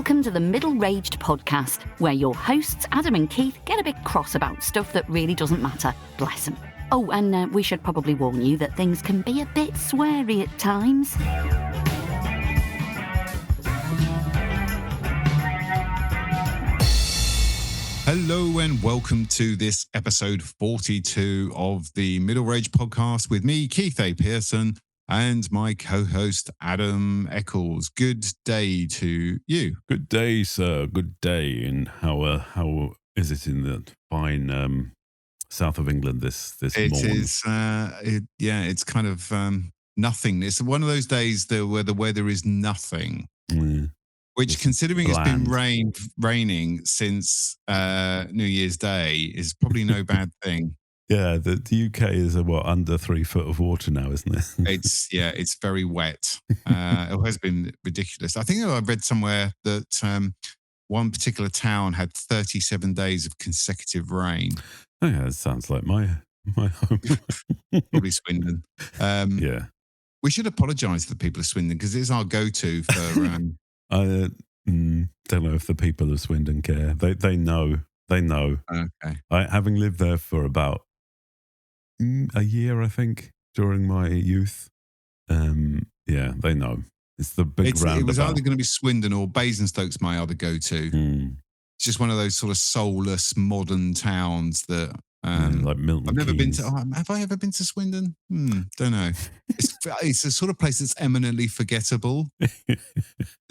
Welcome to the Middle-Raged podcast, where your hosts, Adam and Keith, get a bit cross about stuff that really doesn't matter. Bless them. Oh, and we should probably warn you that things can be a bit sweary at times. Hello and welcome to this episode 42 of the Middle Rage podcast with me, Keith A. Pearson, and my co-host, Adam Eccles. Good day to you. Good day, sir. Good day. And how is it in the fine south of England this morning? It is, it's kind of nothing. It's one of those days where the weather is nothing. Which, considering it's been raining since New Year's Day, is probably no bad thing. Yeah, the UK is under 3 foot of water now, isn't it? It's very wet. It has been ridiculous. I think I read somewhere that one particular town had 37 days of consecutive rain. Oh yeah, it sounds like my home. Probably Swindon. Yeah. We should apologise to the people of Swindon because it's our go-to for... I don't know if the people of Swindon care. They know. They know. Okay. Having lived there for about a year, I think, during my youth. Yeah, they know. It's the big roundabout. It was either going to be Swindon or Basingstoke's my other go-to. It's just one of those sort of soulless modern towns that... like Milton I've never Keynes. been to... have I ever been to Swindon? Don't know. It's a sort of place that's eminently forgettable. The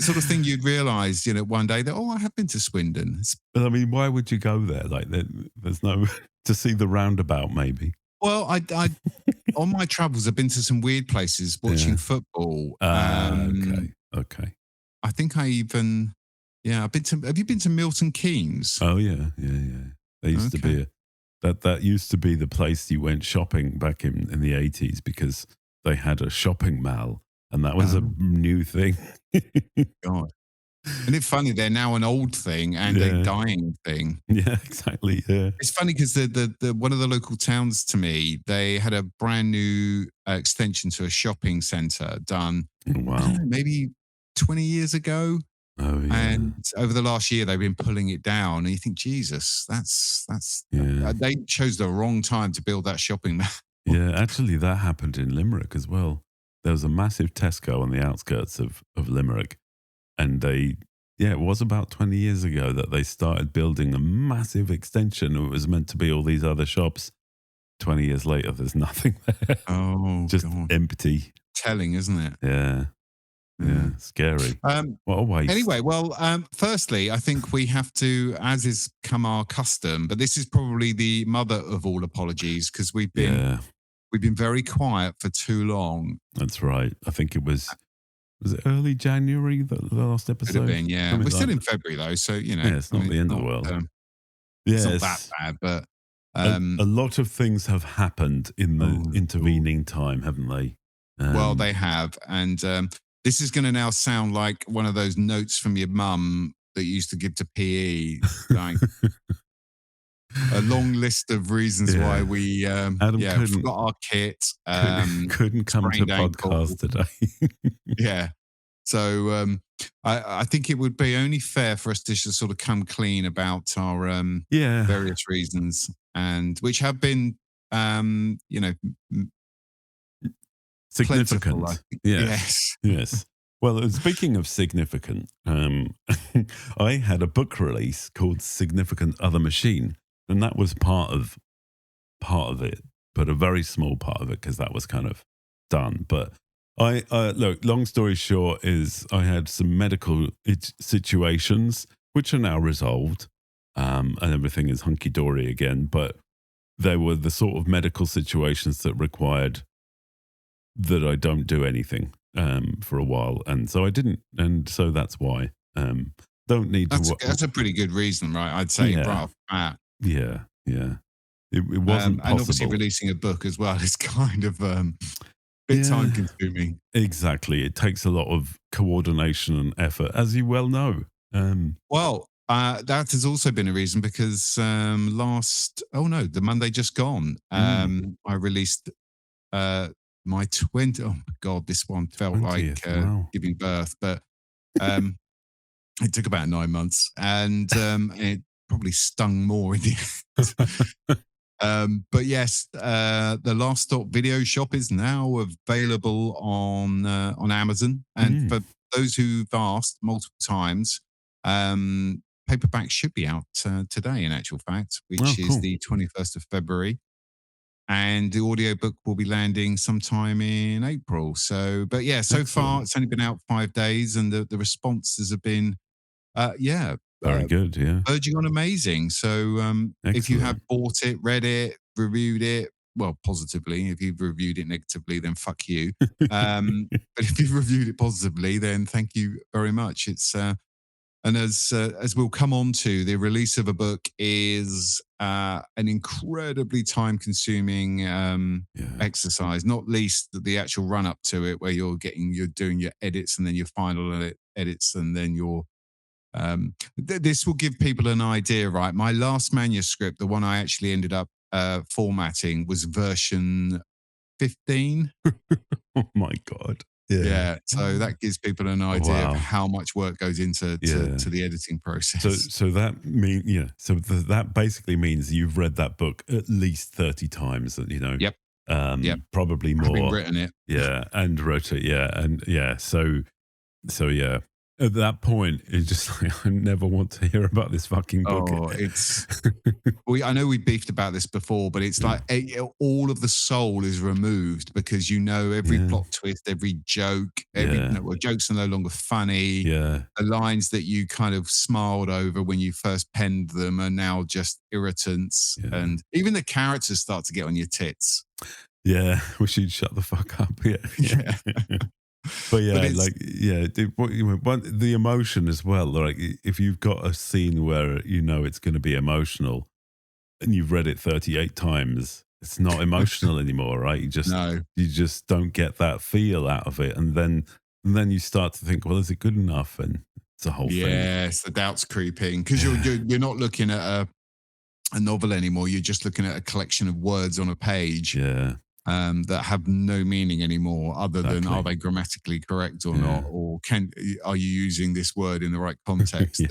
sort of thing you'd realise, one day that, I have been to Swindon. But I mean, why would you go there? Like, there's no... to see the roundabout, maybe. Well, I on my travels, I've been to some weird places watching football. Okay. I think I even... Yeah, I've been to... Have you been to Milton Keynes? Oh, yeah. There used to be that used to be the place you went shopping back in the 80s because they had a shopping mall and that was a new thing. God. Isn't it funny? They're now an old thing and a dying thing. Yeah, exactly. Yeah. It's funny because the one of the local towns to me, they had a brand new extension to a shopping centre done maybe 20 years ago. Oh, yeah. And over the last year, they've been pulling it down. And you think, Jesus, they chose the wrong time to build that shopping mall. Yeah, actually, that happened in Limerick as well. There was a massive Tesco on the outskirts of Limerick. And it was about 20 years ago that they started building a massive extension. It was meant to be all these other shops. 20 years later, there's nothing there. Oh, just God. empty. Telling, isn't it? Yeah. Yeah, scary. What a waste. Anyway, firstly, I think we have to, as is come our custom, but this is probably the mother of all apologies because we've been very quiet for too long. That's right. I think it was it early January, the last episode? Could have been, yeah. We're still in February though, so, Yeah, it's not the end of the world. It's not that bad, but... a lot of things have happened in the intervening time, haven't they? Well, they have, and... this is going to now sound like one of those notes from your mum that you used to give to PE, like a long list of reasons why we forgot our kit. Couldn't come to podcast today. Yeah. So I think it would be only fair for us to just sort of come clean about our various reasons, and which have been, significant. Plentiful, Yes. Well, speaking of significant, I had a book release called Significant Other Machine, and that was part of it, but a very small part of it because that was kind of done. But I look, long story short is I had some medical situations which are now resolved, and everything is hunky-dory again, but they were the sort of medical situations that required that I don't do anything for a while, and so I didn't, and so that's why. Don't need to. That's a pretty good reason, right? I'd say right off the bat. Yeah. It wasn't possible. And obviously, releasing a book as well is kind of bit time consuming. Exactly, it takes a lot of coordination and effort, as you well know. That has also been a reason because the Monday just gone, I released my 20th. Oh my God, this one felt like giving birth, but It took about 9 months, and it probably stung more in the end. But yes, the Last Stop video shop is now available on Amazon, and for those who've asked multiple times, paperback should be out today, in actual fact, which is the 21st of February. And the audiobook will be landing sometime in April. So, but yeah, so far it's only been out 5 days, and the responses have been, very good. Yeah, verging on amazing. So, if you have bought it, read it, reviewed it, well, positively. If you've reviewed it negatively, then fuck you. But if you've reviewed it positively, then thank you very much. It's and as we'll come on to, the release of a book is an incredibly time-consuming exercise. Not least the actual run-up to it, where you're doing your edits and then your final edits, and then your this will give people an idea, right? My last manuscript, the one I actually ended up formatting, was version 15. Oh my God. Yeah, so that gives people an idea of how much work goes into to the editing process. So that that basically means you've read that book at least 30 times, you know. Yep. Probably more. Having written it. Yeah, and wrote it. Yeah, and yeah. So yeah. At that point, it's just like, I never want to hear about this fucking book. Oh, it's. I know we beefed about this before, but it's like all of the soul is removed, because you know every plot twist, every joke, jokes are no longer funny. Yeah, the lines that you kind of smiled over when you first penned them are now just irritants, and even the characters start to get on your tits. Yeah, wish you'd shut the fuck up. Yeah. But the emotion as well. Like, if you've got a scene where you know it's going to be emotional, and you've read it 38 times, it's not emotional anymore, right? You just don't get that feel out of it, and then you start to think, well, is it good enough? And it's a whole thing. Yes, the doubt's creeping, because you're not looking at a novel anymore. You're just looking at a collection of words on a page. Yeah. That have no meaning anymore, other than are they grammatically correct or not, or are you using this word in the right context?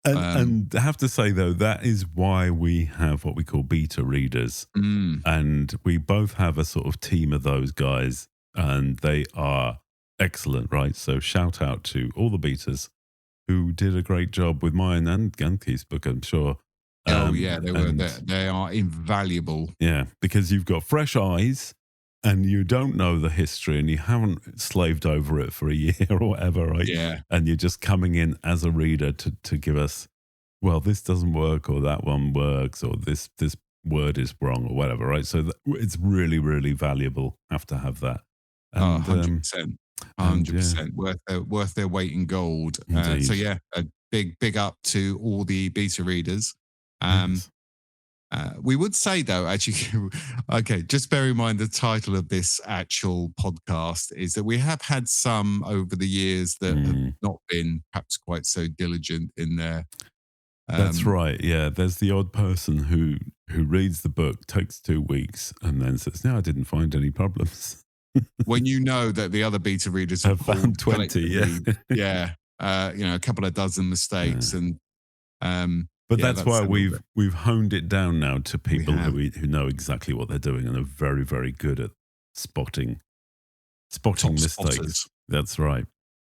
And I have to say, though, that is why we have what we call beta readers, and we both have a sort of team of those guys, and they are excellent, right? So shout out to all the betas who did a great job with mine and Keith's book, I'm sure. They are invaluable. Yeah, because you've got fresh eyes, and you don't know the history, and you haven't slaved over it for a year or whatever, right? Yeah. And you're just coming in as a reader to give us, well, this doesn't work, or that one works, or this word is wrong, or whatever, right? So it's really, really valuable. Have to have that. And, 100%. 100%. Worth their weight in gold. So yeah, a big up to all the beta readers. We would say, though, actually, okay, just bear in mind the title of this actual podcast is that we have had some over the years that have not been perhaps quite so diligent in their. That's right. Yeah, there's the odd person who reads the book, takes 2 weeks, and then says, "No, I didn't find any problems." When you know that the other beta readers have found 20, a couple of dozen mistakes, and. But that's why we've honed it down now to people who know exactly what they're doing and are very, very good at spotting mistakes. Spotters. That's right.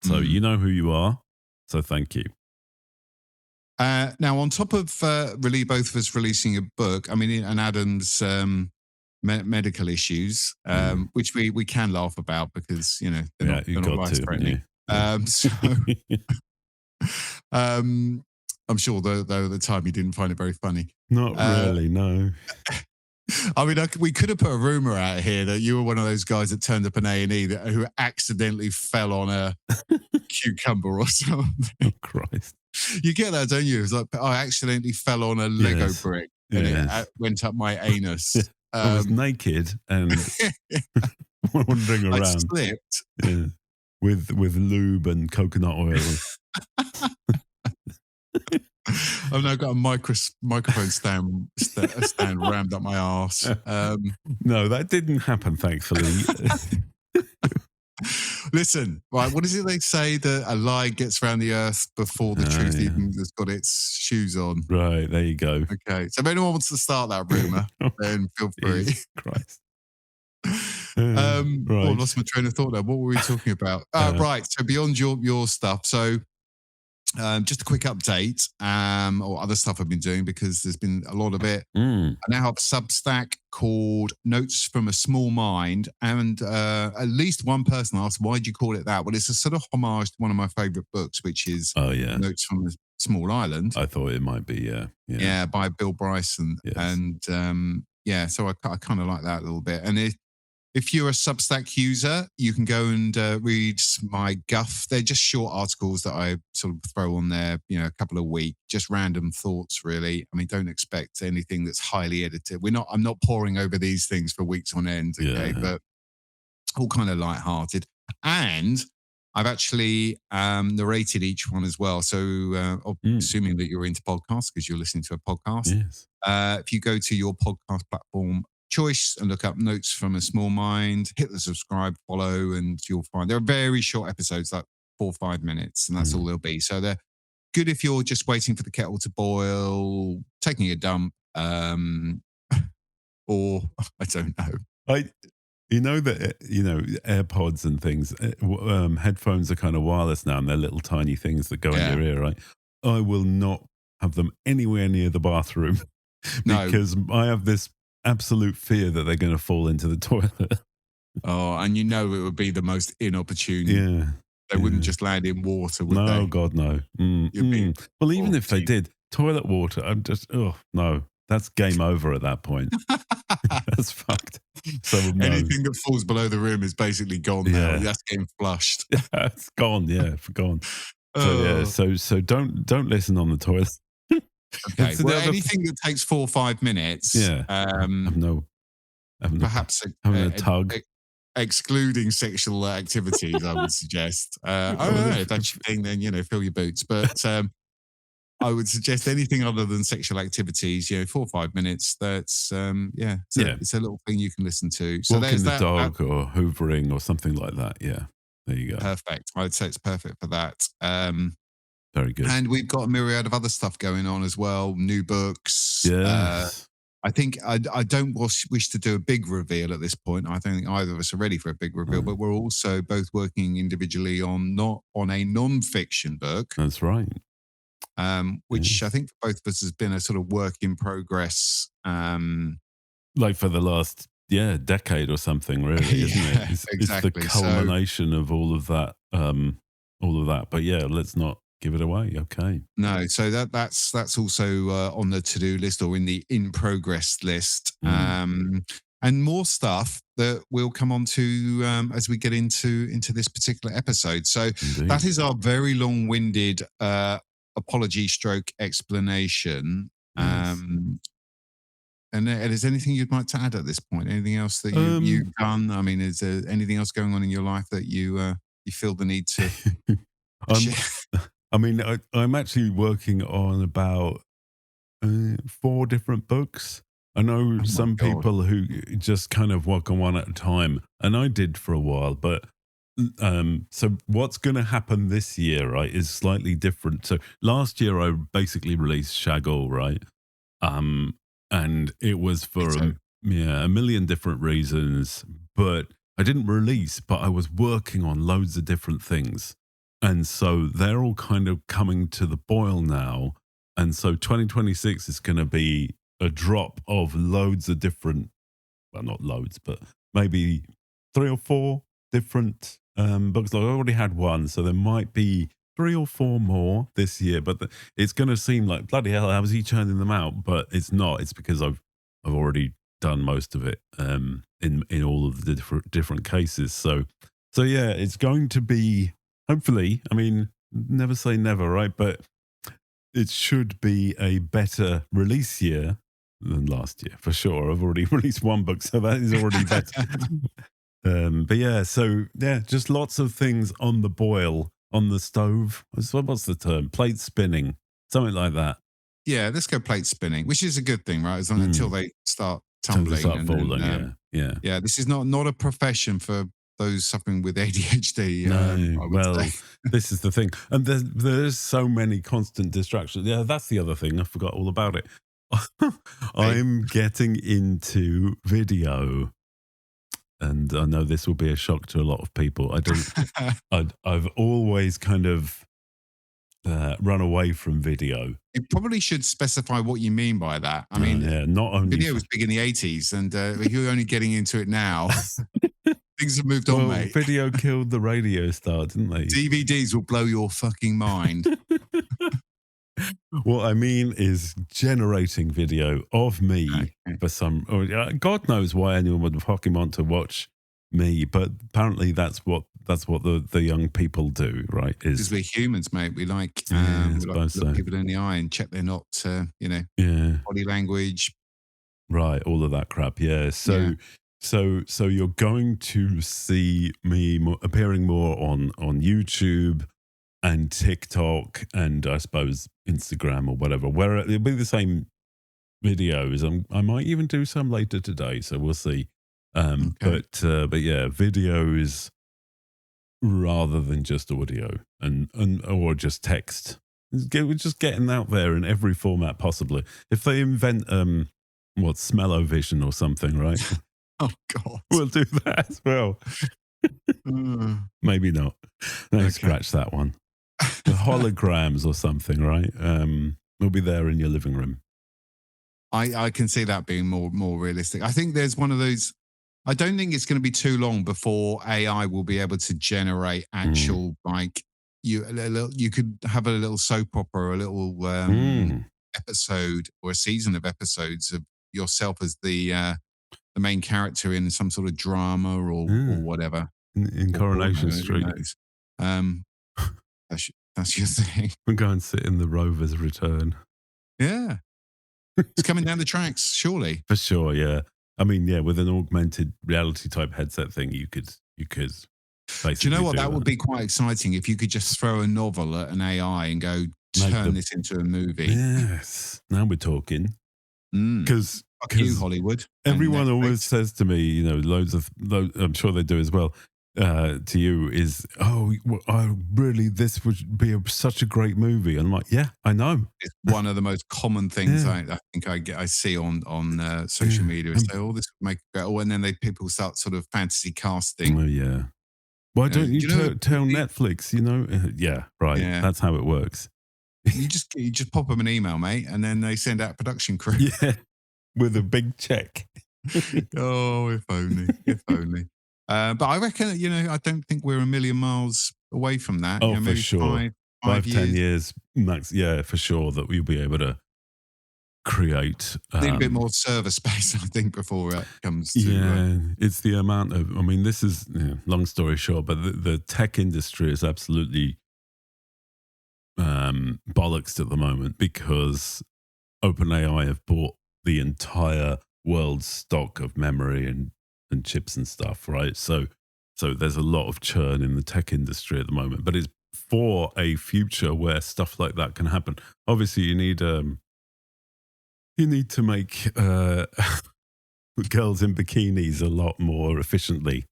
So you know who you are. So thank you. Now, on top of both of us releasing a book, I mean, and Adam's medical issues, which we can laugh about because they're not life-threatening. I'm sure, though, at the time you didn't find it very funny. Not really, no. I mean, we could have put a rumor out here that you were one of those guys that turned up an A&E who accidentally fell on a cucumber or something. Oh, Christ. You get that, don't you? It's like, I accidentally fell on a Lego brick and it went up my anus. I was naked and wandering around. I slipped. Yeah. With lube and coconut oil. I've now got a microphone stand rammed up my arse. No, that didn't happen, thankfully. Listen, right, what is it they say that a lie gets around the earth before the truth even has got its shoes on? Right, there you go. Okay, so if anyone wants to start that rumour, then feel free. Jesus Christ. Right. I Right. lost my train of thought there. What were we talking about? Right, so beyond your stuff, so just a quick update or other stuff I've been doing because there's been a lot of it. I now have a Substack called Notes from a Small Mind, and at least one person asked, why do you call it that? Well, it's a sort of homage to one of my favourite books, which is Notes from a Small Island. I thought it might be, Yeah, by Bill Bryson. Yes. And so I kind of like that a little bit. And if you're a Substack user, you can go and read my guff. They're just short articles that I sort of throw on there, a couple of weeks, just random thoughts, really. I mean, don't expect anything that's highly edited. I'm not poring over these things for weeks on end, okay? Yeah. But all kind of lighthearted. And I've actually narrated each one as well. So assuming that you're into podcasts because you're listening to a podcast, Yes. if you go to your podcast platform choice and look up Notes from a Small Mind, hit the subscribe, follow, and you'll find they're very short episodes, like 4 or 5 minutes, and that's all they'll be. So they're good if you're just waiting for the kettle to boil, taking a dump, or I don't know. AirPods and things, headphones are kind of wireless now, and they're little tiny things that go in your ear, right? I will not have them anywhere near the bathroom because I have this absolute fear that they're going to fall into the toilet. Oh, and it would be the most inopportune. Yeah. They wouldn't just land in water, would they? No, God, no. Well, even if they did, toilet water, I'm just, no. That's game over at that point. That's fucked. So anything that falls below the rim is basically gone now. That's getting flushed. Yeah, it's gone. Yeah, gone. So don't listen on the toilet. Okay. Well, anything that takes 4 or 5 minutes. Yeah. Perhaps having a tug. Excluding sexual activities, I would suggest. I don't know if that's your thing. Then fill your boots. But I would suggest anything other than sexual activities. 4 or 5 minutes. That's it's a little thing you can listen to. So walking the dog or hoovering or something like that. Yeah, there you go. Perfect. I'd say it's perfect for that. Very good. And we've got a myriad of other stuff going on as well. New books. Yes. I think I don't wish to do a big reveal at this point. I don't think either of us are ready for a big reveal, but we're also both working individually on a non-fiction book. That's right. Which I think for both of us has been a sort of work in progress. Like for the last decade or something, really, isn't it? Exactly. It's the culmination of all of that. But let's not give it away. Okay. No, so that's also on the to-do list or in the in progress list. And more stuff that we'll come on to as we get into this particular episode. So that is our very long-winded apology stroke explanation. Yes. And is there anything you'd like to add at this point? Anything else that you've done? I mean, is there anything else going on in your life that you feel the need to share? I mean, I'm actually working on about 4 different books. I know some people who just kind of work on one at a time, and I did for a while. But so what's going to happen this year, right, is slightly different. So last year I basically released Shaggle, right? And it was for a million different reasons, but I didn't release, but I was working on loads of different things. And so they're all kind of coming to the boil now. And so 2026 is going to be a drop of loads of different, well, not loads, but maybe 3 or 4 different books. Like I already had one, so there might be 3 or 4 more this year. But it's going to seem like, bloody hell, how is he churning them out? But it's not. It's because I've already done most of it in all of the different cases. So yeah, it's going to be, hopefully, I mean, never say never, right? But it should be a better release year than last year, for sure. I've already released 1 book, so that is already better. But just lots of things on the boil, on the stove. What's the term? Plate spinning, something like that. Yeah, let's go plate spinning, which is a good thing, right? As long until they start tumbling. Falling, yeah. Yeah, this is not a profession for those suffering with ADHD. No, this is the thing. And there's so many constant distractions. Yeah, that's the other thing. I forgot all about it. I'm getting into video. And I know this will be a shock to a lot of people. I've always kind of run away from video. You probably should specify what you mean by that. I mean, not only video was big in the 80s, and you're only getting into it now. Things have moved on, mate. Video killed the radio star, didn't they? DVDs will blow your fucking mind. What I mean is generating video of me for some. God knows why anyone would fucking want to watch me, but apparently that's what the young people do, right? Because we're humans, mate. We like look people in the eye and check they're not, body language, right? All of that crap, yeah. So you're going to see me appearing more on YouTube and TikTok and I suppose Instagram or whatever, where it'll be the same videos. I might even do some later today, so we'll see. But yeah, videos rather than just audio and or just text. We're just getting out there in every format possible. If they invent smell-o-vision or something, right? Oh God, we'll do that as well. Maybe not. Scratch that one. The holograms or something, right? We'll be there in your living room. I can see that being more realistic. I think there's one of those. I don't think it's going to be too long before AI will be able to generate actual you could have a little soap opera, a little episode or a season of episodes of yourself as the main character in some sort of drama or whatever. In Coronation Street. That's your thing. We'll go and sit in the Rover's Return. Yeah. It's coming down the tracks, surely. For sure, yeah. I mean, yeah, with an augmented reality type headset thing, you could basically. Do you know what? That would be quite exciting if you could just throw a novel at an AI and go, turn this into a movie. Yes. Now we're talking. Because you, Hollywood. Everyone always says to me, loads, I'm sure they do as well, to you is, this would be such a great movie. And I'm like, yeah, I know. It's one of the most common things I think I see on social media. Is say, this would make it and then people start sort of fantasy casting. Oh, yeah. Why don't you tell Netflix, yeah, right. Yeah. That's how it works. You just pop them an email, mate, and then they send out a production crew. Yeah, with a big check. Oh, if only. But I reckon, I don't think we're a million miles away from that. Oh, for sure. 5 10 years max. Yeah, for sure that we'll be able to create a little bit more server space, I think, before it comes to. Yeah, it's the amount of, this is long story short, but the tech industry is absolutely bollocksed at the moment because OpenAI have bought the entire world's stock of memory and chips and stuff, right? So there's a lot of churn in the tech industry at the moment, but it's for a future where stuff like that can happen. Obviously, you need to make girls in bikinis a lot more efficiently.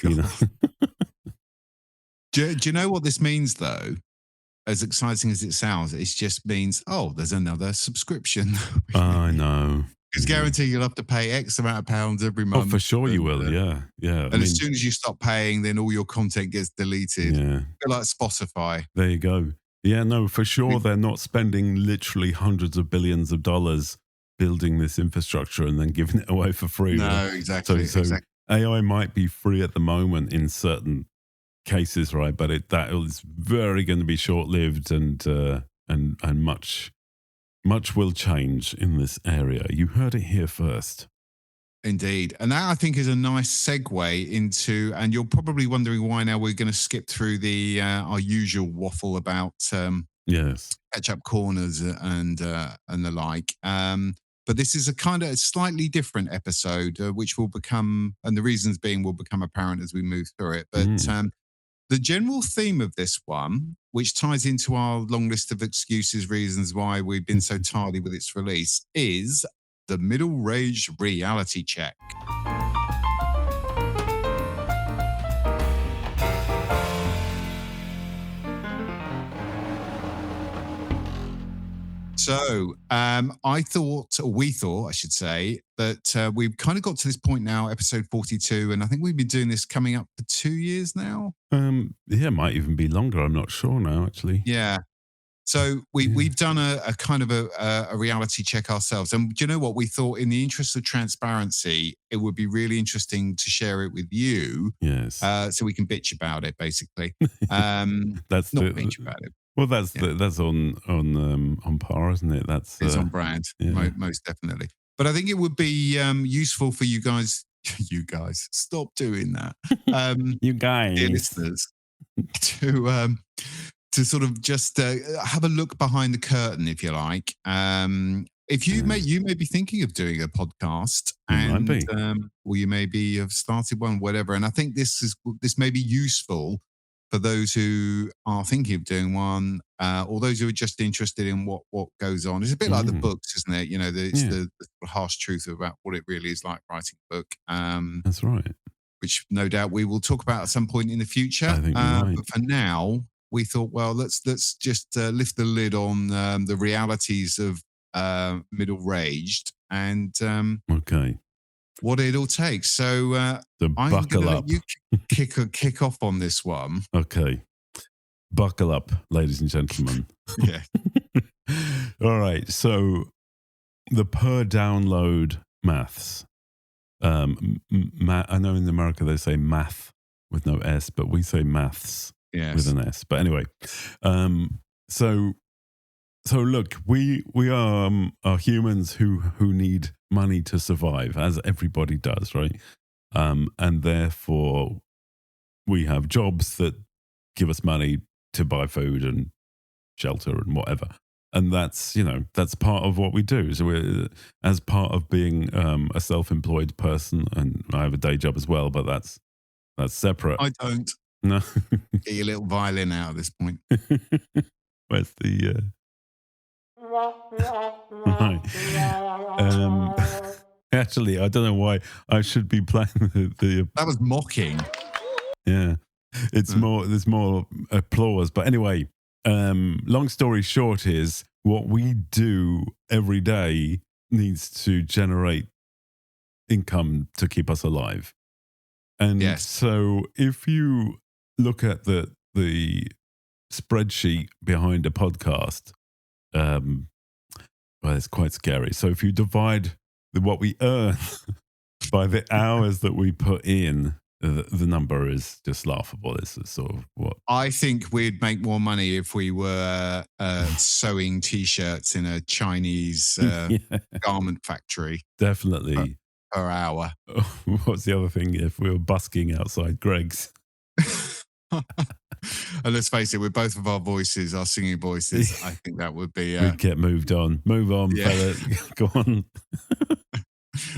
Do you know what this means, though? As exciting as it sounds, it just means, there's another subscription. I know. It's guaranteed you'll have to pay X amount of pounds every month. Oh, for sure you will, yeah. And as soon as you stop paying, then all your content gets deleted. Yeah. Like Spotify. There you go. Yeah, no, for sure they're not spending literally hundreds of billions of dollars building this infrastructure and then giving it away for free. No, exactly. So AI might be free at the moment in certain cases, right? But that is very going to be short-lived and much will change in this area. You heard it here first. Indeed. And that, I think, is a nice segue into, and you're probably wondering why now we're going to skip through our usual waffle about catch-up corners and the like. But this is a kind of slightly different episode, which will become, and the reasons being will become apparent as we move through it. But the general theme of this one, which ties into our long list of excuses, reasons why we've been so tardy with its release, is the middle-range reality check. So we thought, I should say, that we've kind of got to this point now, episode 42, and I think we've been doing this coming up for 2 years now. Yeah, it might even be longer. I'm not sure now, actually. Yeah. So we've done a kind of a reality check ourselves. And do you know what? We thought in the interest of transparency, it would be really interesting to share it with you. Yes. So we can bitch about it, basically. That's not bitch about it. Well, that's on par, isn't it? It's on brand, most definitely. But I think it would be useful for you guys. You guys, stop doing that. You guys, dear listeners, to sort of just have a look behind the curtain, if you like. If you may be thinking of doing a podcast, and or you maybe have started one, whatever. And I think this may be useful for those who are thinking of doing one, or those who are just interested in what goes on. It's a bit like the books, isn't it? You know, the harsh truth about what it really is like writing a book. That's right. Which no doubt we will talk about at some point in the future. I think you're right. But for now, we thought, well, let's just lift the lid on the realities of middle-aged and what it'll take. So I'm buckle up. Let you kick off on this one. Okay, buckle up, ladies and gentlemen. Yeah. All right. So the per download maths. I know in America they say math with no S, but we say maths. Yes. With an S. But anyway, so look, we are humans who need money to survive, as everybody does, right? And therefore, we have jobs that give us money to buy food and shelter and whatever. And that's part of what we do. So we're, as part of being a self-employed person, and I have a day job as well, but that's separate. I don't. No. Get your little violin out at this point. Where's the right. Actually, I don't know why I should be playing the that was mocking. Yeah. It's more, there's more applause. But anyway, long story short is what we do every day needs to generate income to keep us alive. And so if you look at the spreadsheet behind a podcast, well, it's quite scary. So if you divide what we earn by the hours that we put in, the number is just laughable. It's sort of what I think we'd make more money if we were sewing T-shirts in a Chinese garment factory. Definitely per hour. What's the other thing? If we were busking outside Greg's. And let's face it, with both of our voices, our singing voices, I think that would be... We'd get moved on. Move on, fella. Go on.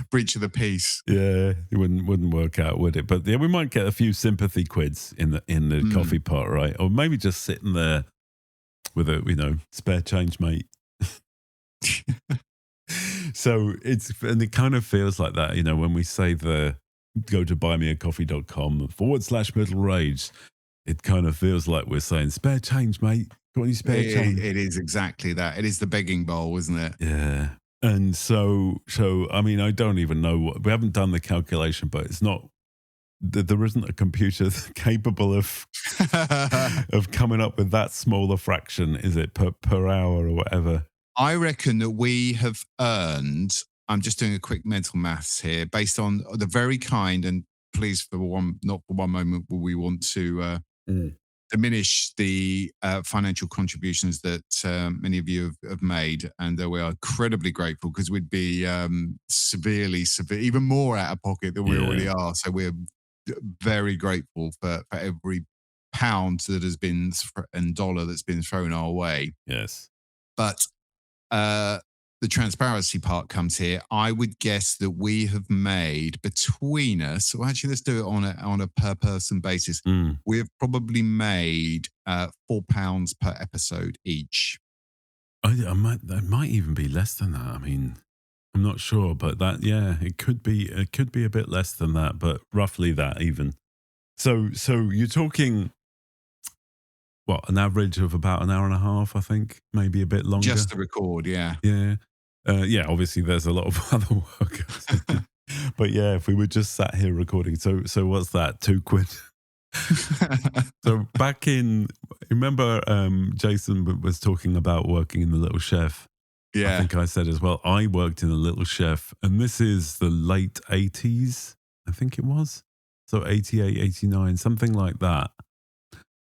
Breach of the peace. Yeah, it wouldn't work out, would it? But yeah, we might get a few sympathy quids in the coffee pot, right? Or maybe just sitting there with a, spare change, mate. So it kind of feels like that, when we say go to buymeacoffee.com/middle-aged, it kind of feels like we're saying, spare change, mate. Got any spare change? It is exactly that. It is the begging bowl, isn't it? Yeah. And so, I mean, I don't even know we haven't done the calculation, but it's not, there isn't a computer capable of coming up with that smaller fraction, is it, per hour or whatever? I reckon that we have earned, I'm just doing a quick mental maths here, based on the very kind, and please, not for one moment will we want to diminish the financial contributions that many of you have made, and we are incredibly grateful, because we'd be severe, even more out of pocket than we already are. So we're very grateful for every pound that has been and dollar that's been thrown our way. Yes, but the transparency part comes here. I would guess that we have made between us, well, actually, let's do it on a per person basis. We have probably made £4 per episode each. That might even be less than that. I mean, I'm not sure, but it could be a bit less than that, but roughly that even. So you're talking an average of about an hour and a half, I think, maybe a bit longer. Just to record, yeah. Yeah. Obviously there's a lot of other work. But yeah, if we were just sat here recording, so what's that, £2? So back in, remember Jason was talking about working in the Little Chef. Yeah. I think I said as well, I worked in the Little Chef, and this is the late 80s, I think it was. So 88, 89, something like that.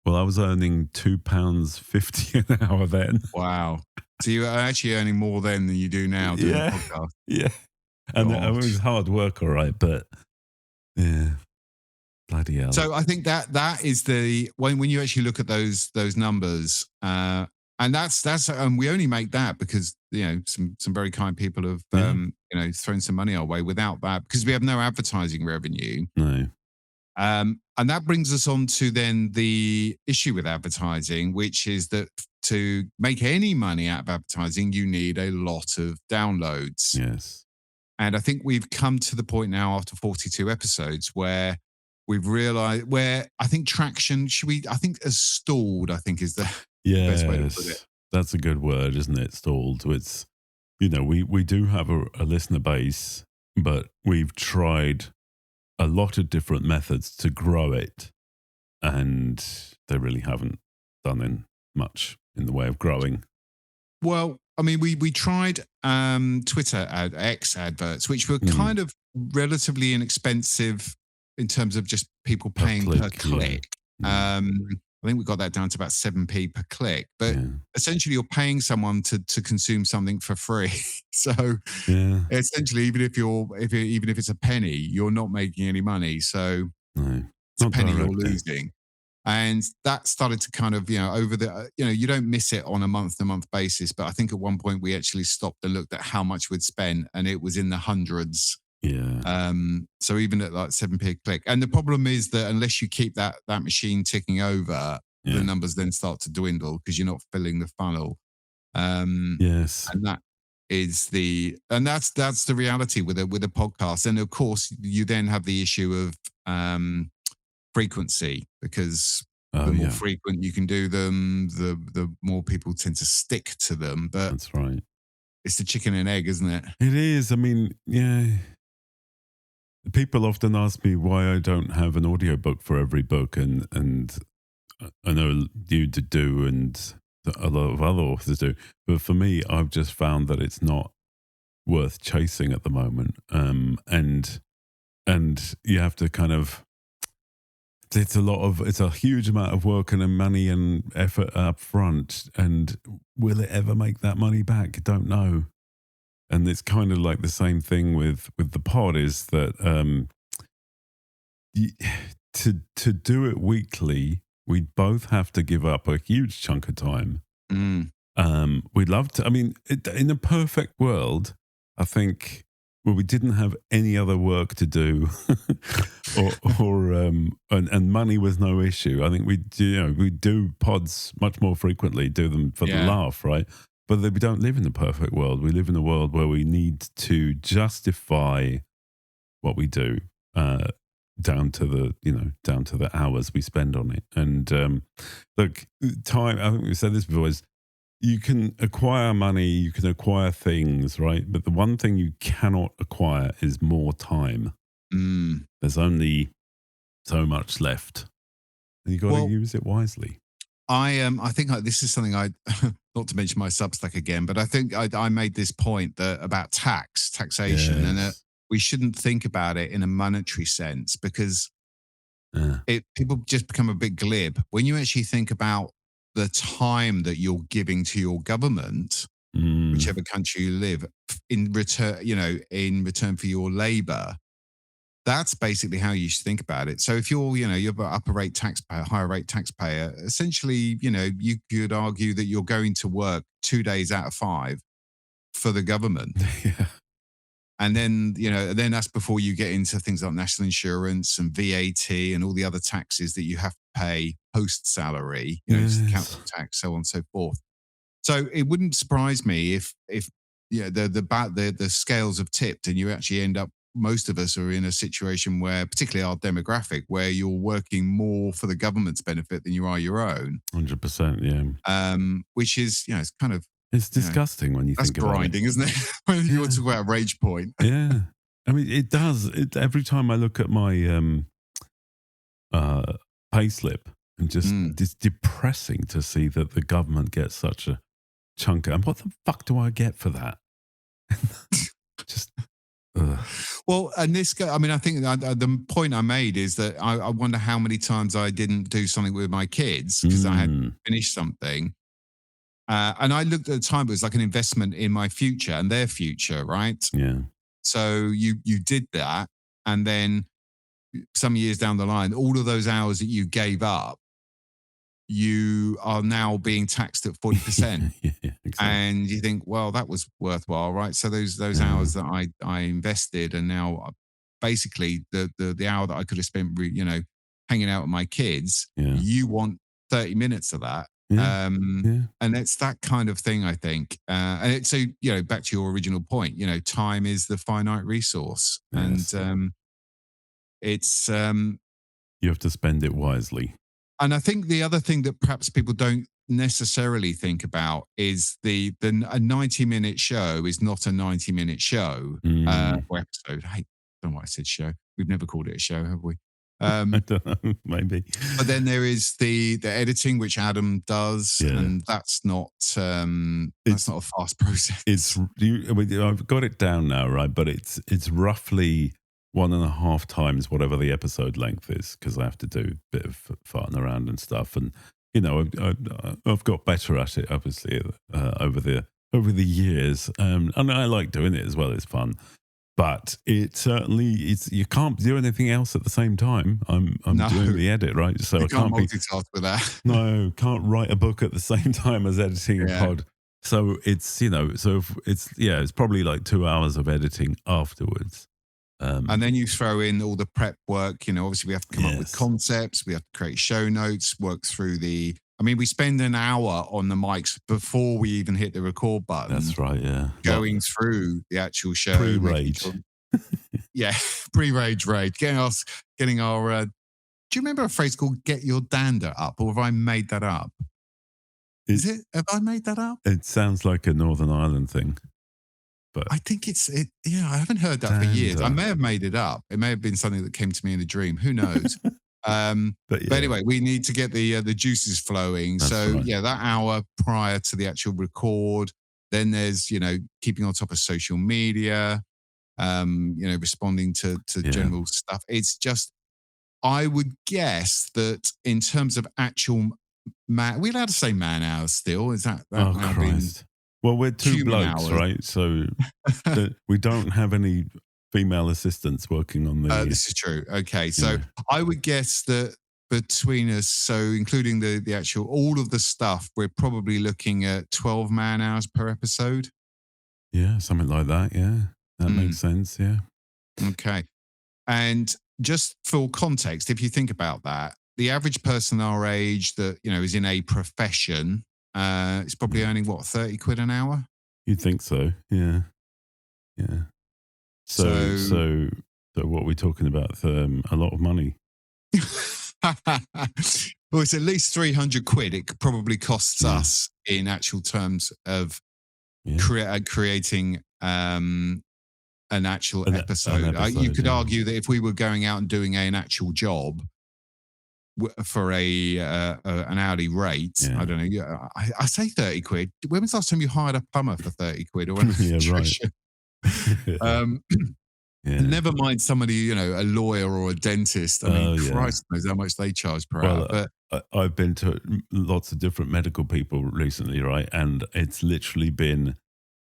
Well, I was earning £2.50 an hour then. Wow. So you are actually earning more then than you do now doing a podcast. Yeah. And it was hard work, all right, but yeah. Bloody hell. So I think that is the when you actually look at those numbers, and that's we only make that because some very kind people have thrown some money our way. Without that, because we have no advertising revenue. No. And that brings us on to then the issue with advertising, which is that to make any money out of advertising, you need a lot of downloads. Yes. And I think we've come to the point now after 42 episodes where we've realized where I think traction has stalled, I think is the best way to put it. That's a good word, isn't it? Stalled. It's, we do have a listener base, but we've tried a lot of different methods to grow it, and they really haven't done much in the way of growing. Well, I mean, we tried Twitter X adverts, which were kind of relatively inexpensive in terms of just people paying per click. Yeah. I think we got that down to about 7p per click, but essentially you're paying someone to consume something for free. So essentially, even if it's a penny, you're not making any money. So it's a penny you're losing. And that started to kind of, over the, you don't miss it on a month-to-month basis. But I think at one point we actually stopped and looked at how much we'd spent, and it was in the hundreds. Yeah. So even at like 7p a click. And the problem is that unless you keep that machine ticking over, the numbers then start to dwindle because you're not filling the funnel. Yes. And that's the reality with a podcast. And of course, you then have the issue of frequency, because the more frequent you can do them, the more people tend to stick to them. But that's right. It's the chicken and egg, isn't it? It is. I mean, people often ask me why I don't have an audiobook for every book, and I know you do, and a lot of other authors do. But for me, I've just found that it's not worth chasing at the moment. And you have to kind of, it's a huge amount of work and money and effort up front. And will it ever make that money back? I don't know. And it's kind of like the same thing with the pod, is that to do it weekly, we'd both have to give up a huge chunk of time. We'd love to. I mean, in a perfect world, I think, we didn't have any other work to do, and money was no issue. I think we do pods much more frequently, do them for the laugh, right? But we don't live in a perfect world. We live in a world where we need to justify what we do, down to the hours we spend on it. And look, time, I think we said this before, is you can acquire money, you can acquire things, right? But the one thing you cannot acquire is more time. There's only so much left, and you got to use it wisely. I think this is something not to mention my Substack again, but I think I made this point about taxation, and we shouldn't think about it in a monetary sense, because people just become a bit glib. When you actually think about the time that you're giving to your government, whichever country you live in return for your labor, that's basically how you should think about it. So if you're an upper rate taxpayer, higher rate taxpayer, essentially, you could argue that you're going to work 2 days out of 5 for the government. And then, then that's before you get into things like national insurance and VAT and all the other taxes that you have to pay post salary, council tax, so on and so forth. So it wouldn't surprise me if the scales have tipped and you actually end up most of us are in a situation where, particularly our demographic, where you're working more for the government's benefit than you are your own. 100%, yeah. Which is, it's kind of... It's disgusting when you think about it. That's grinding, isn't it? When you want to talk about a rage point. Yeah. I mean, it does. Every time I look at my pay slip, and just it's depressing to see that the government gets such a chunk. And what the fuck do I get for that? Just... Well, and this guy, I mean, I think the point I made is that I wonder how many times I didn't do something with my kids because I had finished something. And I looked at the time, it was like an investment in my future and their future, right? Yeah. So you did that. And then some years down the line, all of those hours that you gave up, you are now being taxed at 40%. Yeah, exactly. And you think, well, that was worthwhile, right? So those hours that I invested, and now basically the hour that I could have spent, hanging out with my kids, you want 30 minutes of that. And it's that kind of thing, I think. And so, back to your original point, time is the finite resource. Yes. And it's... you have to spend it wisely. And I think the other thing that perhaps people don't necessarily think about is a 90-minute show is not a 90-minute show or episode. I don't know why I said show. We've never called it a show, have we? I don't know, maybe. But then there is the editing, which Adam does, and that's not a fast process. I've got it down now, right? But it's roughly 1.5 times whatever the episode length is, because I have to do a bit of farting around and stuff, and I've got better at it, obviously, over the years, and I like doing it as well. It's fun. But it certainly you can't do anything else at the same time. I'm doing the edit, right? So I can't multitask with that. No, can't write a book at the same time as editing a pod. So it's it's probably like 2 hours of editing afterwards. And then you throw in all the prep work. Obviously we have to come up with concepts. We have to create show notes, work through we spend an hour on the mics before we even hit the record button. That's right, yeah. Going through the actual show. Pre-rage. Pre-rage rage. Getting our... do you remember a phrase called get your dander up? Or have I made that up? Have I made that up? It sounds like a Northern Ireland thing. But I think I haven't heard that for years. I may have made it up. It may have been something that came to me in a dream. Who knows? But anyway, we need to get the juices flowing. That's right. That hour prior to the actual record. Then there's, keeping on top of social media, responding to general stuff. It's just, I would guess that in terms of actual are we allowed to say man hours still? Is that Christ. Well, we're two blokes, hours. Right? So we don't have any female assistants working on the... this is true. Okay, so I would guess that between us, so including the actual, all of the stuff, we're probably looking at 12 man hours per episode. Yeah, something like that, yeah. That makes sense, yeah. Okay. And just for context, if you think about that, the average person our age that, is in a profession is probably earning, what, 30 quid an hour? You'd think so, yeah. Yeah. So what are we talking about? A lot of money. Well, it's at least 300 quid. It probably costs us in actual terms of creating an actual episode. You could argue that if we were going out and doing an actual job for an hourly rate, I don't know. I say 30 quid. When was the last time you hired a plumber for 30 quid or an electrician? Never mind somebody, a lawyer or a dentist. I mean, Christ knows how much they charge per hour. But I've been to lots of different medical people recently, right? And it's literally been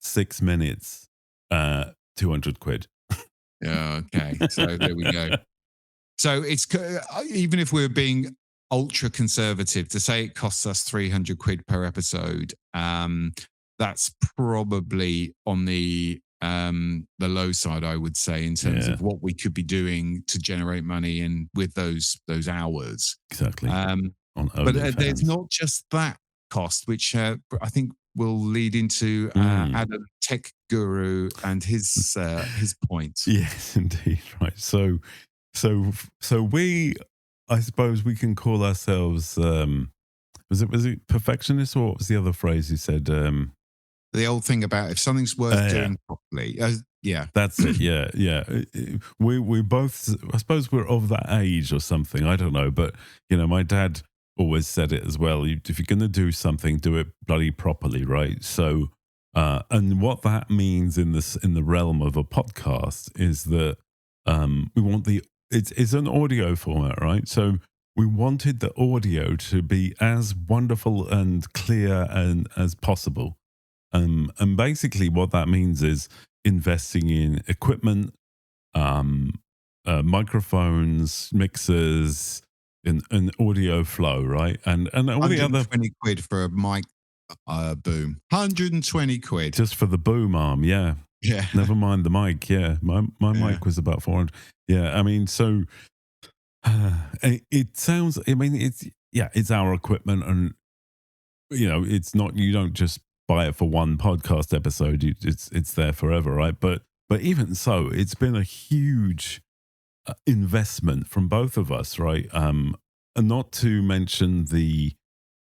6 minutes, 200 quid. Yeah, okay. So there we go. So it's, even if we're being ultra conservative, to say it costs us 300 quid per episode, that's probably on the low side, I would say, in terms of what we could be doing to generate money and with those hours. Exactly. But there's not just that cost, which I think will lead into Adam Tech Guru and his point. Yes, indeed. Right. So we, I suppose we can call ourselves, was it perfectionist, or what was the other phrase you said? The old thing about if something's worth doing properly. Yeah. That's it. Yeah. Yeah. We both, I suppose we're of that age or something. I don't know. But, my dad always said it as well. If you're going to do something, do it bloody properly. Right. So, and what that means in the realm of a podcast is that we want it's an audio format, right? So we wanted the audio to be as wonderful and clear and as possible. And basically what that means is investing in equipment, microphones, mixers, and audio flow, right? And all the other 120 quid for a mic boom. 120 quid. Just for the boom arm, yeah. Yeah. Never mind the mic, yeah. My mic was about 400. Yeah, I mean, so it sounds, I mean, it's our equipment, and it's not, you don't just buy it for one podcast episode. It's there forever, right? But even so, it's been a huge investment from both of us, right? And not to mention the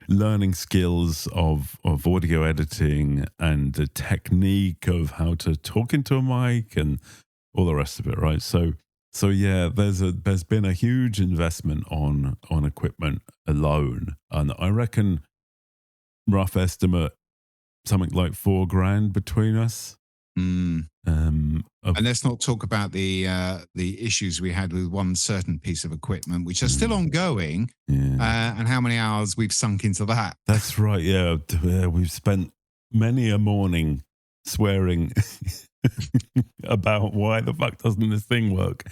learning skills of audio editing and the technique of how to talk into a mic and all the rest of it, right? So yeah, there's been a huge investment on equipment alone, and I reckon, rough estimate, something like $4,000 between us. And let's not talk about the issues we had with one certain piece of equipment, which are still ongoing, and how many hours we've sunk into that. That's right. Yeah, we've spent many a morning swearing about why the fuck doesn't this thing work,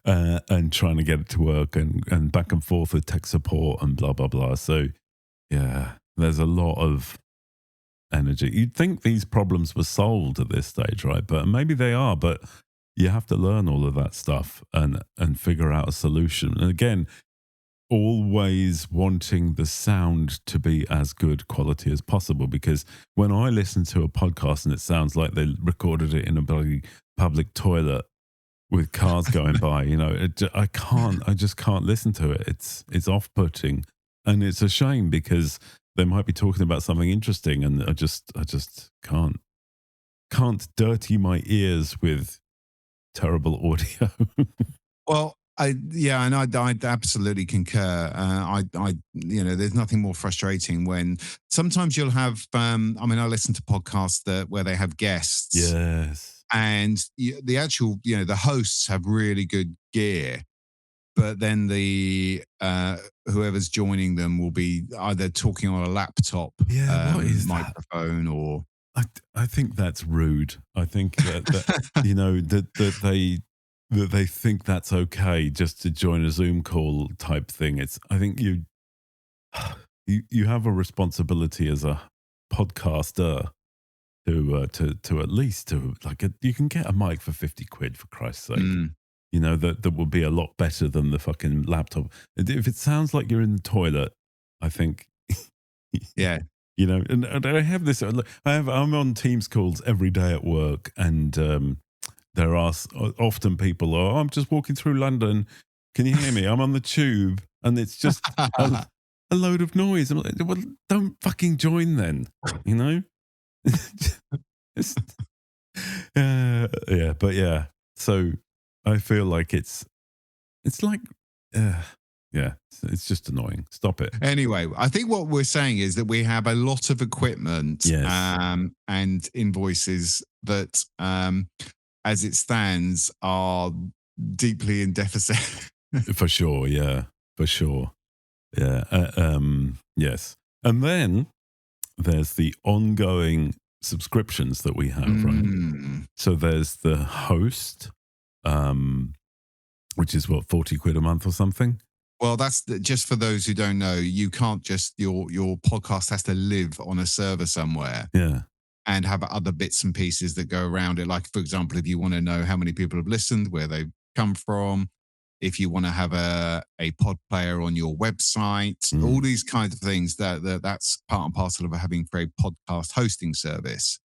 and trying to get it to work, and back and forth with tech support and blah blah blah. So yeah, there's a lot of energy. You'd think these problems were solved at this stage, right? But maybe they are, but you have to learn all of that stuff and figure out a solution. And again, always wanting the sound to be as good quality as possible, because when I listen to a podcast and it sounds like they recorded it in a bloody public toilet with cars going by, I just can't listen to it. It's off-putting, and it's a shame because they might be talking about something interesting, and I just can't dirty my ears with terrible audio. Well, I absolutely concur. There's nothing more frustrating when sometimes you'll have. I listen to podcasts where they have guests. Yes, and the actual, the hosts have really good gear. But then the whoever's joining them will be either talking on a laptop, microphone, or I think that's rude. I think that that they think that's okay just to join a Zoom call type thing. I think you have a responsibility as a podcaster to at least you can get a mic for 50 quid, for Christ's sake. That will be a lot better than the fucking laptop. If it sounds like you're in the toilet, I think, yeah. And I have this. I'm on Teams calls every day at work, and there are often people. Oh, I'm just walking through London. Can you hear me? I'm on the tube, and it's just a load of noise. I'm like, well, don't fucking join then. But yeah. So I feel like it's like, it's just annoying. Stop it. Anyway, I think what we're saying is that we have a lot of equipment, and invoices that, as it stands, are deeply in deficit. For sure, yeah. For sure. Yeah. Yes. And then there's the ongoing subscriptions that we have, right? So there's the host, which is what, 40 quid a month or something? Well, that's just for those who don't know. You can't just, your podcast has to live on a server somewhere. Yeah. And have other bits and pieces that go around it. Like, for example, if you want to know how many people have listened, where they've come from, if you want to have a pod player on your website, all these kinds of things that's part and parcel of having a podcast hosting service.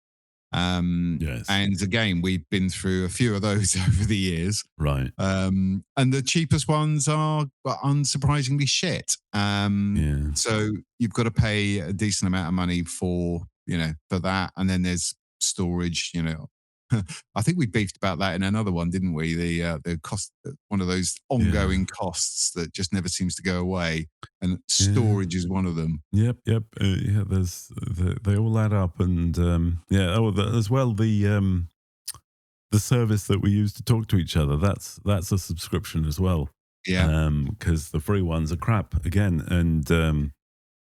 Yes. And again, we've been through a few of those over the years. Right. And the cheapest ones are unsurprisingly shit. So you've got to pay a decent amount of money for that. And then there's storage, I think we beefed about that in another one, didn't we? The cost, one of those ongoing costs that just never seems to go away, and storage is one of them. Yep. They all add up, and as well the service that we use to talk to each other. That's a subscription as well. Yeah, because the free ones are crap again, and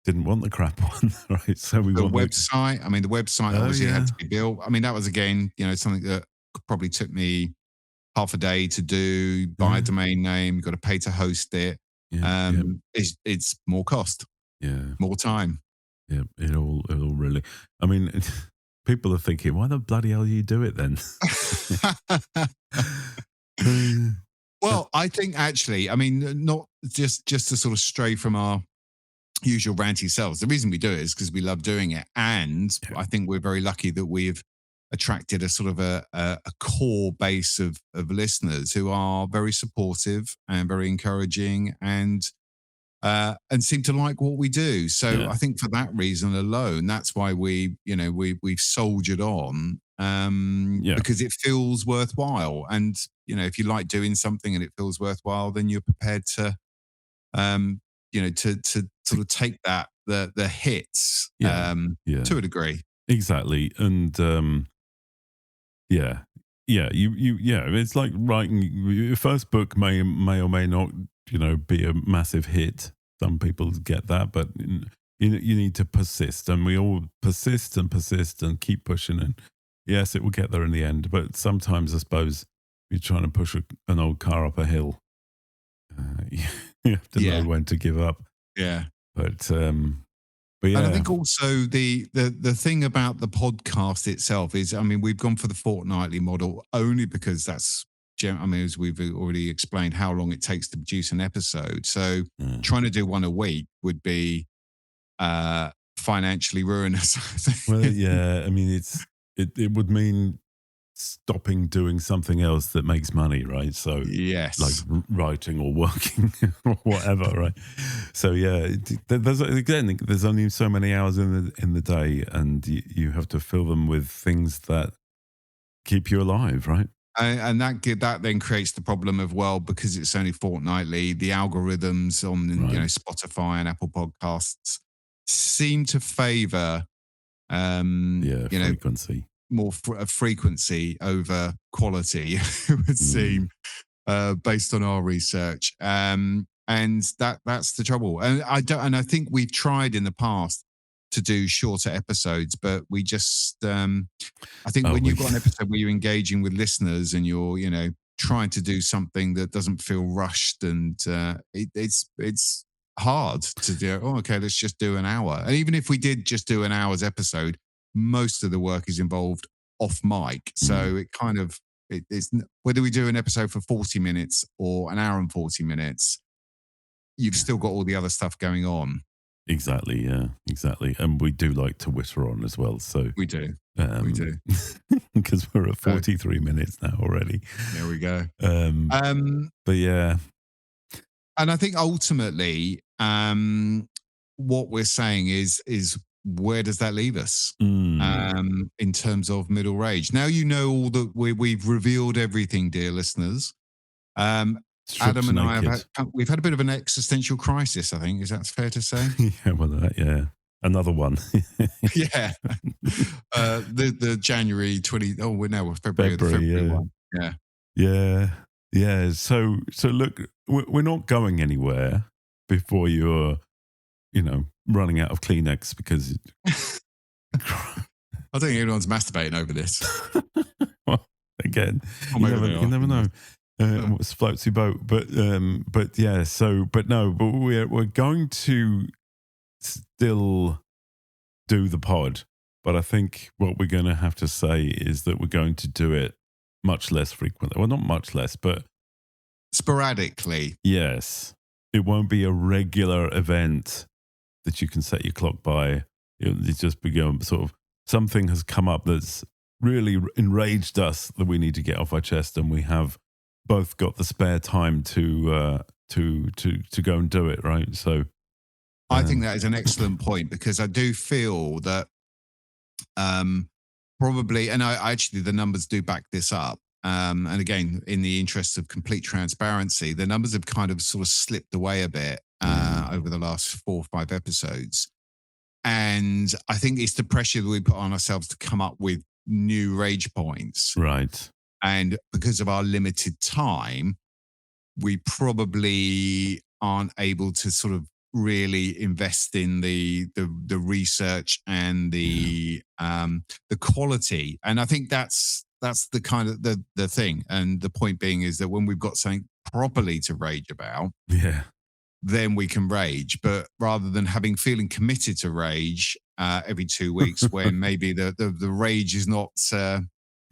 didn't want the crap one, right? So we want the website. I mean, the website obviously had to be built. I mean, that was again, something that probably took me half a day to do. Buy a domain name, you've got to pay to host it. It's more cost. More time. Yeah, it all really. I mean, people are thinking, why the bloody hell do you do it then? Well, I think actually, I mean, not just to sort of stray from our usual ranty selves. The reason we do it is because we love doing it, and I think we're very lucky that we've attracted a sort of a core base of listeners who are very supportive and very encouraging, and seem to like what we do. So I think for that reason alone, that's why we've soldiered on, because it feels worthwhile. And if you like doing something and it feels worthwhile, then you're prepared to to sort of take the hits to a degree. Exactly. And it's like writing your first book may or may not be a massive hit. Some people get that, but you need to persist, and we all persist and keep pushing, and yes, it will get there in the end. But sometimes I suppose you're trying to push an old car up a hill. You have to know when to give up. Yeah. But yeah. And I think also the thing about the podcast itself is, I mean, we've gone for the fortnightly model only because that's, I mean, as we've already explained, how long it takes to produce an episode. So trying to do one a week would be financially ruinous, I think. Well, yeah. I mean, it would mean stopping doing something else that makes money, right? So like writing or working or whatever, right? So there's only so many hours in the day, and you have to fill them with things that keep you alive, right? And that then creates the problem of, well, because it's only fortnightly, the algorithms on Spotify and Apple Podcasts seem to favor frequency. More frequency over quality, it would seem, based on our research, and that's the trouble. And I think we've tried in the past to do shorter episodes, but we just, I think when you've got an episode where you're engaging with listeners and you're, trying to do something that doesn't feel rushed, and it's hard to do. Oh, okay, let's just do an hour. And even if we did just do an hour's episode, most of the work is involved off mic. So it kind of, it's whether we do an episode for 40 minutes or an hour and 40 minutes, you've still got all the other stuff going on. Exactly. Yeah, exactly. And we do like to witter on as well. So we do. Because we're at 43 minutes now already. There we go. But yeah. And I think ultimately, what we're saying is where does that leave us in terms of middle age? Now you know all that we've revealed everything, dear listeners. Adam and I we've had a bit of an existential crisis, I think. Is that fair to say? Yeah, well, another one. Yeah. The January 20. Oh, we're February one. Yeah. So look, we're not going anywhere before you're, running out of Kleenex because. I don't think anyone's masturbating over this. Well, again, you never know. What floats your boat, but we're going to still do the pod, but I think what we're going to have to say is that we're going to do it much less frequently. Well, not much less, but sporadically. Yes. It won't be a regular event that you can set your clock by. It's just become sort of something has come up that's really enraged us that we need to get off our chest, and we have both got the spare time to go and do it, right? So I think that is an excellent point, because I do feel that probably, and I actually, the numbers do back this up. And again, in the interest of complete transparency, the numbers have kind of sort of slipped away a bit over the last 4 or 5 episodes. And I think it's the pressure that we put on ourselves to come up with new rage points. Right. And because of our limited time, we probably aren't able to sort of really invest in the research and the quality. And I think that's the kind of the thing. And the point being is that when we've got something properly to rage about, then we can rage. But rather than feeling committed to rage every 2 weeks, when maybe the rage is not.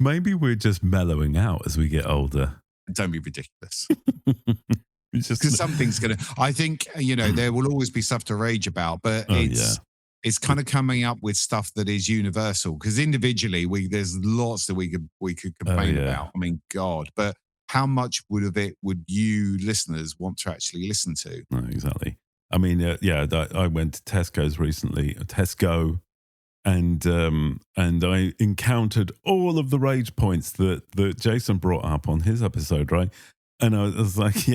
Maybe we're just mellowing out as we get older. Don't be ridiculous. Because something's going to, I think, there will always be stuff to rage about, but it's kind of coming up with stuff that is universal. Because individually, there's lots that we could complain about. I mean, God, but how much would you listeners want to actually listen to? No, exactly. I mean, I went to Tesco's recently, and I encountered all of the rage points that Jason brought up on his episode, right? And I was like,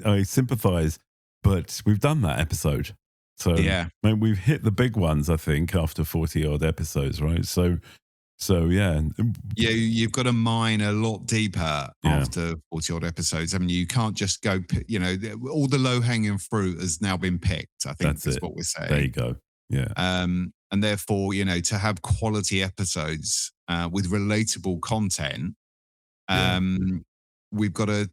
I sympathize, but we've done that episode. So we've hit the big ones, I think, after 40 odd episodes, right? So you've got to mine a lot deeper after 40 odd episodes. I mean, you can't just go, all the low hanging fruit has now been picked. I think that's what we're saying. There you go. Yeah. And therefore, to have quality episodes with relatable content, we've got to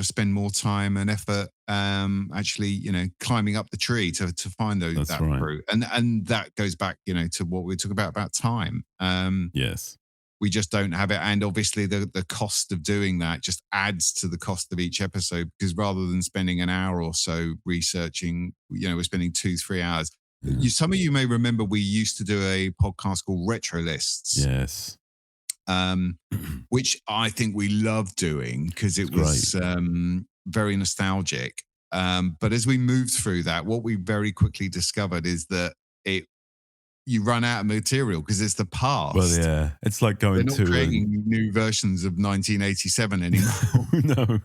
spend more time and effort actually, climbing up the tree to find that fruit. And that goes back, to what we talk about time. Yes. We just don't have it. And obviously the cost of doing that just adds to the cost of each episode, because rather than spending an hour or so researching, we're spending 2-3 hours. Yeah. Some of you may remember we used to do a podcast called Retro Lists. Yes. Which I think we loved doing because it was very nostalgic. But as we moved through that, what we very quickly discovered is that you run out of material because it's the past. Well, yeah, it's like going They're not creating new versions of 1987 anymore. No.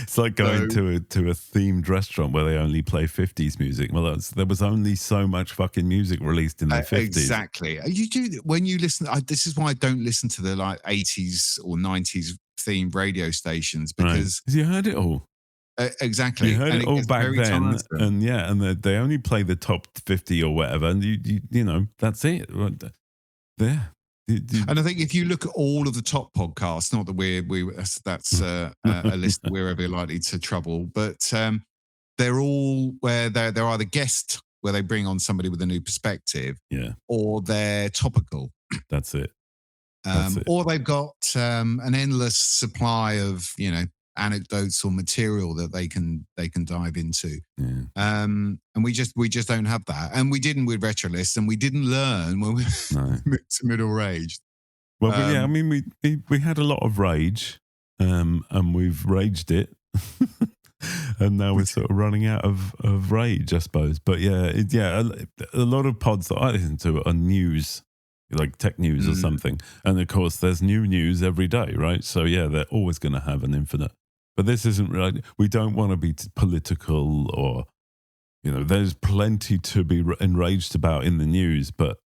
It's like going to a themed restaurant where they only play 50s music. Well, there was only so much fucking music released in the 50s. Exactly. You do when you listen. This is why I don't listen to the 80s or 90s themed radio stations, because you heard it all. Exactly. You heard it all back then, and they only play the top 50 or whatever, and you that's it. Yeah. And I think if you look at all of the top podcasts, not that that's a list that we're ever likely to trouble, but they're all where they're either guest, where they bring on somebody with a new perspective, or they're topical. That's it. Or they've got an endless supply of anecdotes or material that they can dive into. And we just don't have that, and we didn't with Retro Lists, and we didn't learn when we moved to middle rage. Well, I mean, we had a lot of rage, and we've raged it, and now we're sort of running out of rage, I suppose. But a lot of pods that I listen to are news, like tech news or something, and of course there's new news every day, right? So they're always going to have an infinite. But this isn't right. We don't want to be political, or there's plenty to be enraged about in the news, but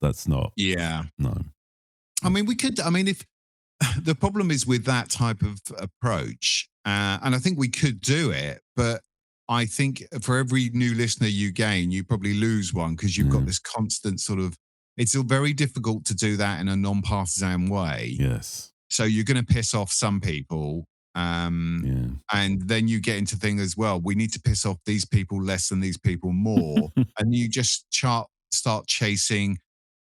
that's not. Yeah. No. I mean, we could. I mean, if the problem is with that type of approach, and I think we could do it, but I think for every new listener you gain, you probably lose one, because you've got this constant sort of. It's very difficult to do that in a non-partisan way. Yes. So you're going to piss off some people. And then you get into thing as well. We need to piss off these people less than these people more. And you just start chasing,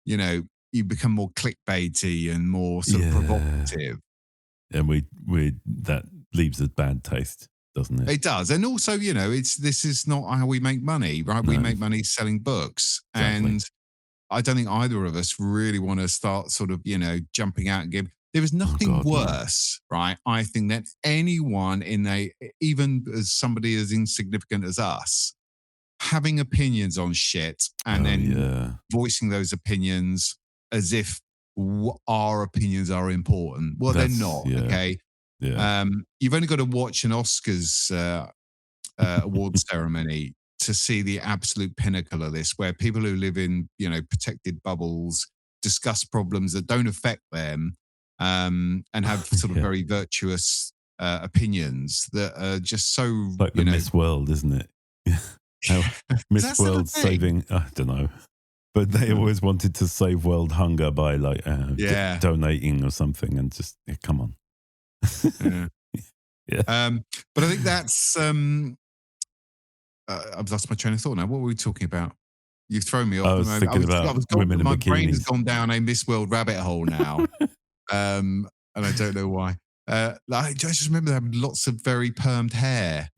you become more clickbaity and more sort of provocative. and we that leaves a bad taste, doesn't it? It does. And also, this is not how we make money, right? No. We make money selling books. Exactly. And I don't think either of us really want to start sort of, jumping out and giving. There is nothing worse, right? I think that anyone even as somebody as insignificant as us, having opinions on shit and voicing those opinions as if our opinions are important. Well, they're not, okay? Yeah. You've only got to watch an Oscars award ceremony to see the absolute pinnacle of this, where people who live in, protected bubbles discuss problems that don't affect them, and have sort of very virtuous opinions that are just so like the Miss World, isn't it? Miss World saving, I don't know, but they always wanted to save world hunger by donating or something, and just come on. But I think that's I've lost my train of thought now. What were we talking about? You've thrown me off. I was thinking about women in my bikinis. Brain has gone down a Miss World rabbit hole now, and I don't know why. I just remember they had lots of very permed hair.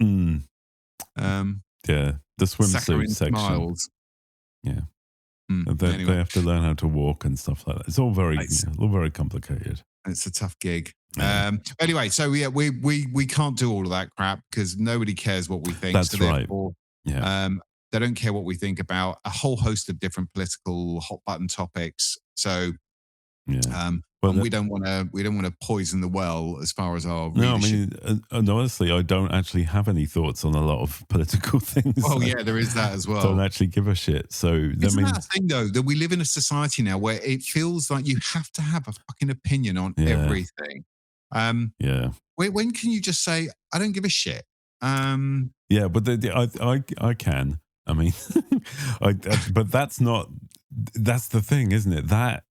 The swimsuit section. Smiles. Yeah. They have to learn how to walk and stuff like that. It's all very complicated. It's a tough gig. Yeah. Anyway, so we can't do all of that crap because nobody cares what we think. That's right. Yeah. They don't care what we think about a whole host of different political hot button topics. So we don't want to poison the well as far as our readership. No, I mean, and honestly, I don't actually have any thoughts on a lot of political things. Well, yeah, there is that as well. Don't actually give a shit. So isn't that a thing though, that we live in a society now where it feels like you have to have a fucking opinion on everything. When can you just say I don't give a shit? Yeah, but I can. I mean, but that's the thing, isn't it? That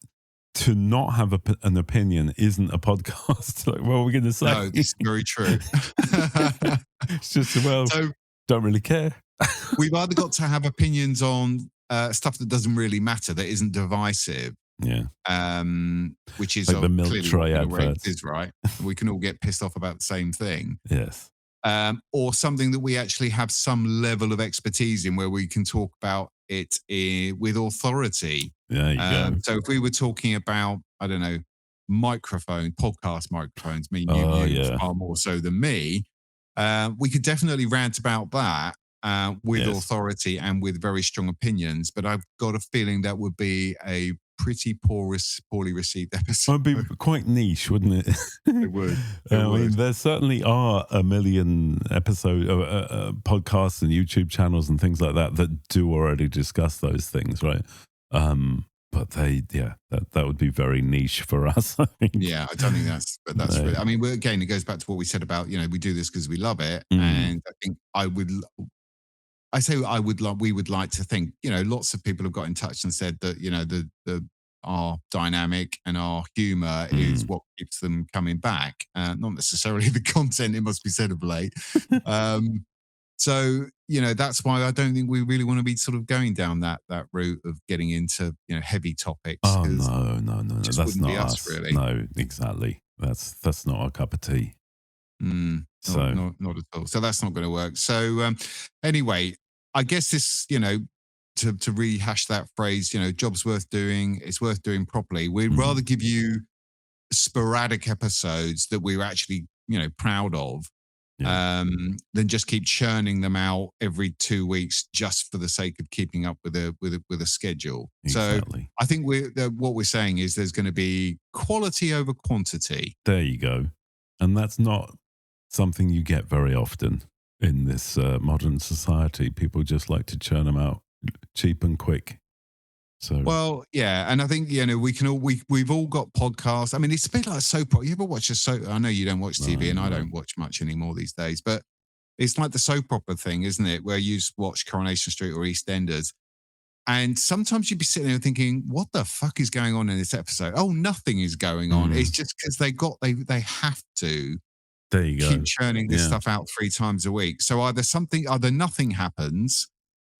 to not have an opinion isn't a podcast. Like, what are we going to say? No, it's very true. It's just, don't really care. We've either got to have opinions on stuff that doesn't really matter, that isn't divisive. Yeah. Which is like the milk tray adverts. Is right. We can all get pissed off about the same thing. Yes. Or something that we actually have some level of expertise in, where we can talk about it with authority. There you go. So if we were talking about, I don't know, podcast microphones, you far more so than me, we could definitely rant about that with authority and with very strong opinions. But I've got a feeling that would be a pretty poorly received episode. It'd be quite niche, wouldn't it? It would. I mean, there certainly are a million podcasts and YouTube channels and things like that do already discuss those things, right? But that would be very niche for us, I think. Yeah, I don't think that's really, I mean, again, it goes back to what we said about, we do this because we love it. And I think we would like to think, lots of people have got in touch and said that, our dynamic and our humour is what keeps them coming back. Not necessarily the content, it must be said of late. So, that's why I don't think we really want to be sort of going down that route of getting into, heavy topics. Oh, no. That's not us, really. No, exactly. That's not our cup of tea. Not at all. So that's not going to work. So anyway, I guess this, to rehash that phrase, job's worth doing. It's worth doing properly. We'd rather give you sporadic episodes that we're actually, proud of, than just keep churning them out every 2 weeks just for the sake of keeping up with a schedule. Exactly. So I think what we're saying is there's going to be quality over quantity. There you go. And that's not something you get very often in this modern society. People just like to churn them out cheap and quick. So well, yeah, and I think we've all got podcasts. I mean, it's a bit like soap opera. You ever watch a soap? I know you don't watch TV, and I don't watch much anymore these days. But it's like the soap opera thing, isn't it? Where you watch Coronation Street or EastEnders, and sometimes you'd be sitting there thinking, "What the fuck is going on in this episode?" Oh, nothing is going on. It's just because they have to. There you go. Keep churning this stuff out 3 times a week. So either nothing happens,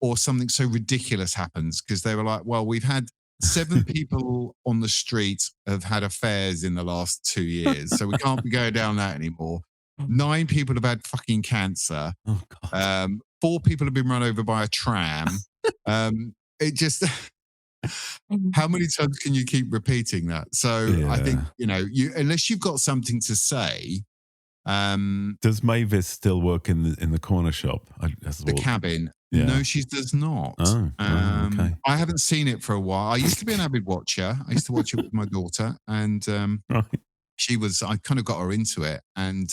or something so ridiculous happens, because they were like, well, we've had 7 people on the street have had affairs in the last 2 years, so we can't be going down that anymore. 9 people have had fucking cancer. Oh, God. 4 people have been run over by a tram. It just... How many times can you keep repeating that? So I think, unless you've got something to say... does Mavis still work in the corner shop? The cabin? Yeah. No, she does not. Oh, okay. I haven't seen it for a while. I used to be an avid watcher. I used to watch it with my daughter, and Right. I kind of got her into it. And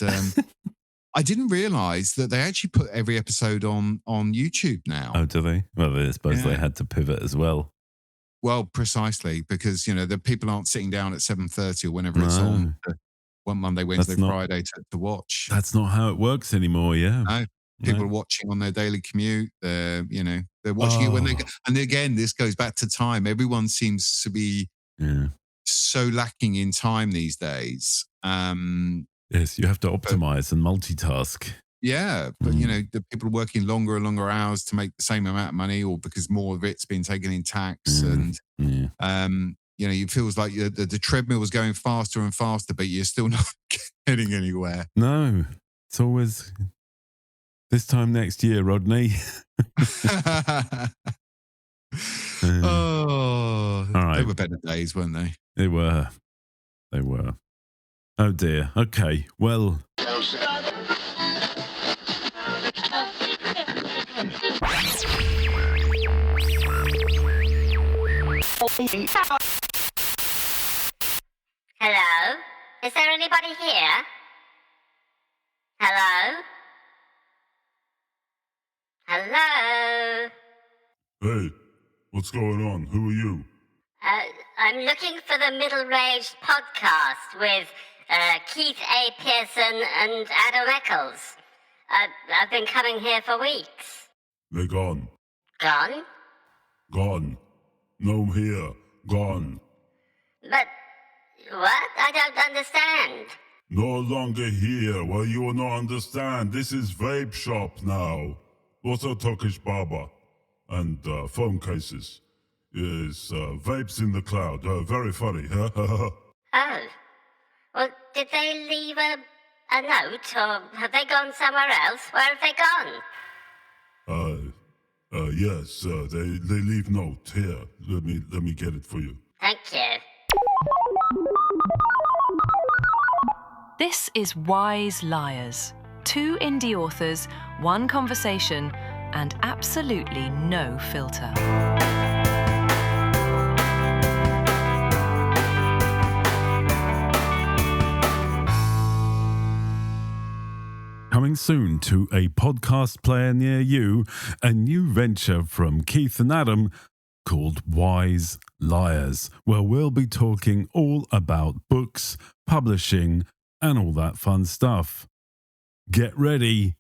I didn't realize that they actually put every episode on YouTube now. Oh, do they? Well, I suppose they had to pivot as well. Well, precisely, because, the people aren't sitting down at 7:30 or whenever it's on. One Monday, Wednesday, Friday to watch. That's not how it works anymore, yeah. No. People are watching on their daily commute. They're watching it when they go. And again, this goes back to time. Everyone seems to be so lacking in time these days. Yes, you have to optimize and multitask. Yeah, but the people are working longer and longer hours to make the same amount of money, or because more of it's been taken in tax, and it feels like the treadmill was going faster and faster, but you're still not getting anywhere. No, it's always this time next year, Rodney. All right. They were better days, weren't they? They were. Oh dear. Okay. Well. Hello? Is there anybody here? Hello? Hello? Hey, what's going on? Who are you? I'm looking for the Middle-Aged podcast with Keith A. Pearson and Adam Eccles. I've been coming here for weeks. They're gone. Gone? Gone. No here. Gone. But what? I don't understand. No longer here. Well, you will not understand. This is vape shop now. Also Turkish barber. And phone cases. Yes, vapes in the cloud. Very funny. Oh. Well, did they leave a note, or have they gone somewhere else? Where have they gone? Yes, they leave note here. Let me get it for you. Thank you. This is Wise Liars. 2 indie authors, 1 conversation, and absolutely no filter. Coming soon to a podcast player near you, a new venture from Keith and Adam called Wise Liars, where we'll be talking all about books, publishing, and all that fun stuff. Get ready